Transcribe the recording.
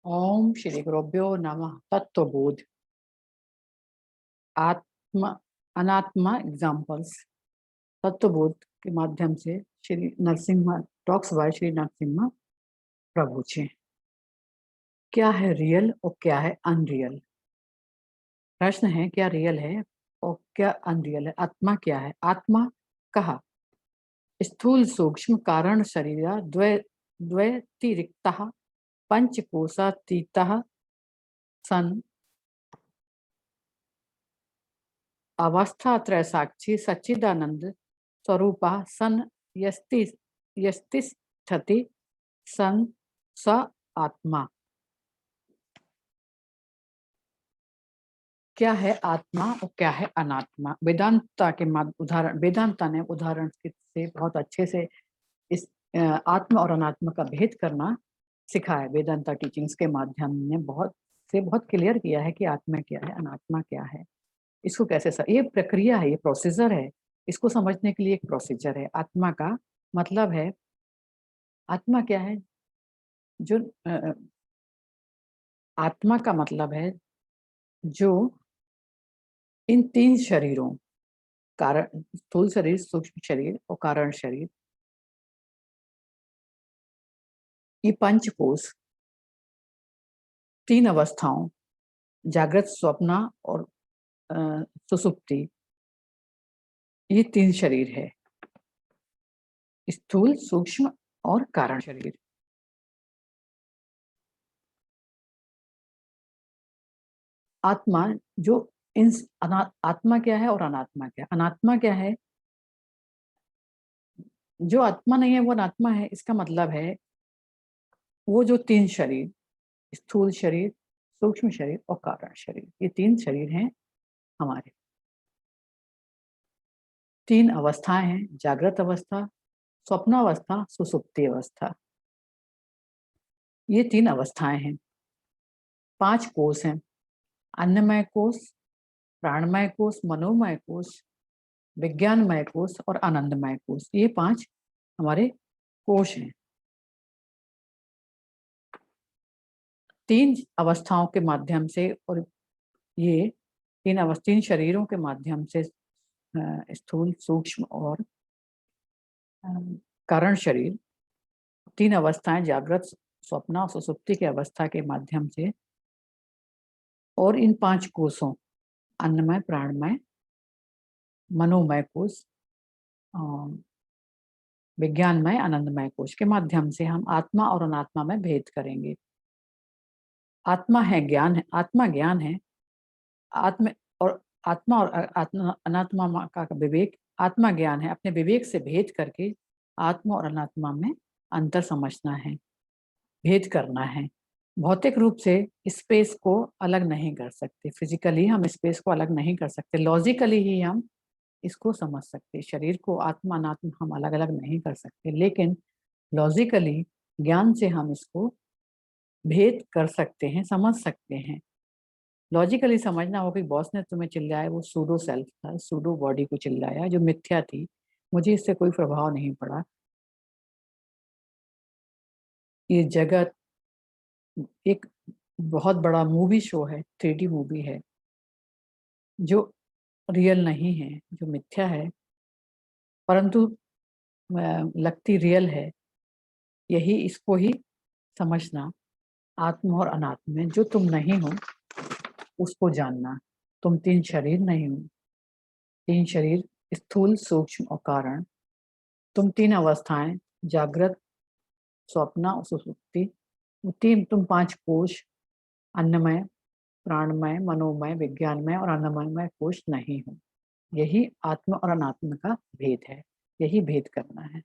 ओम श्री गुरुभ्यो नमः। तत्वबोध आत्मा अनात्मा एग्जाम्पल्स। तत्वबोध के माध्यम से श्री नरसिम्हा टॉक्स बाय श्री नरसिम्हा प्रभु जी। क्या है रियल और क्या है अनरियल? प्रश्न है क्या रियल है और क्या अनरियल है। आत्मा क्या है? आत्मा कहा स्थूल सूक्ष्म कारण शरीर द्वैतिरिक्तः पंचकोशातीतः सन अवस्था त्रय साक्षी सच्चिदानंद स्वरूपा सन यस्ति यस्तिष्ठति सन स आत्मा। क्या है आत्मा और क्या है अनात्मा? वेदांता के उदाहरण वेदांता ने उदाहरण से बहुत अच्छे से इस आत्मा और अनात्मा का भेद करना सिखाया। वेदांता टीचिंग्स के माध्यम ने बहुत क्लियर किया है कि आत्मा क्या है, अनात्मा क्या है। इसको कैसे ये प्रक्रिया है, ये प्रोसीजर है। इसको समझने के लिए एक प्रोसीजर है। आत्मा का मतलब है, आत्मा क्या है? जो आत्मा का मतलब है जो इन तीन शरीरों, कारण स्थूल शरीर, सूक्ष्म शरीर और कारण शरीर, ये पंचकोश, तीन अवस्थाओं जागृत, स्वप्न और सुसुप्ति, ये तीन शरीर है, स्थूल सूक्ष्म और कारण शरीर। आत्मा जो इन आत्मा क्या है और अनात्मा क्या है? अनात्मा क्या है? जो आत्मा नहीं है वो अनात्मा है। इसका मतलब है वो जो तीन शरीर, स्थूल शरीर, सूक्ष्म शरीर और कारण शरीर, ये तीन शरीर हैं हमारे। तीन अवस्थाएं हैं, जागृत अवस्था, स्वप्नावस्था, सुसुप्ति अवस्था। ये तीन अवस्थाएं हैं। पांच कोष हैं, अन्नमय कोष, प्राणमय कोष, मनोमय कोष, विज्ञानमय कोष और आनंदमय कोष। ये पांच हमारे कोष हैं। तीन अवस्थाओं के माध्यम से, और ये तीन शरीरों के माध्यम से, स्थूल सूक्ष्म और कारण शरीर, तीन अवस्थाएं जागृत, स्वप्न और सुसुप्ति के अवस्था के माध्यम से, और इन पांच कोषों अन्नमय, प्राणमय, मनोमय कोष, विज्ञानमय, आनंदमय कोष के माध्यम से हम आत्मा और अनात्मा में भेद करेंगे। आत्मा है ज्ञान है, आत्मा ज्ञान है। आत्मा और अनात्मा का विवेक। आत्मा ज्ञान है, अपने विवेक से भेद करके आत्मा और अनात्मा में अंतर समझना है, भेद करना है। भौतिक रूप से स्पेस को अलग नहीं कर सकते, फिजिकली हम स्पेस को अलग नहीं कर सकते, लॉजिकली ही हम इसको समझ सकते। शरीर को आत्मा अनात्मा हम अलग अलग नहीं कर सकते, लेकिन लॉजिकली ज्ञान से हम इसको भेद कर सकते हैं, समझ सकते हैं। लॉजिकली समझना हो कि बॉस ने तुम्हें चिल्लाया, वो सूडो सेल्फ था, सूडो बॉडी को चिल्लाया जो मिथ्या थी, मुझे इससे कोई प्रभाव नहीं पड़ा। ये जगत एक बहुत बड़ा मूवी शो है, 3D मूवी है, जो रियल नहीं है, जो मिथ्या है, परंतु लगती रियल है। यही इसको ही समझना। आत्मा और अनात्मा में जो तुम नहीं हो उसको जानना। तुम तीन शरीर नहीं हो, तीन शरीर स्थूल सूक्ष्म और कारण। तुम तीन अवस्थाएं जागृत, स्वप्न और सुसुप्ति, तुम पांच कोश अन्नमय, प्राणमय, मनोमय, विज्ञानमय और आनंदमय कोश नहीं हो। यही आत्मा और अनात्मा का भेद है, यही भेद करना है।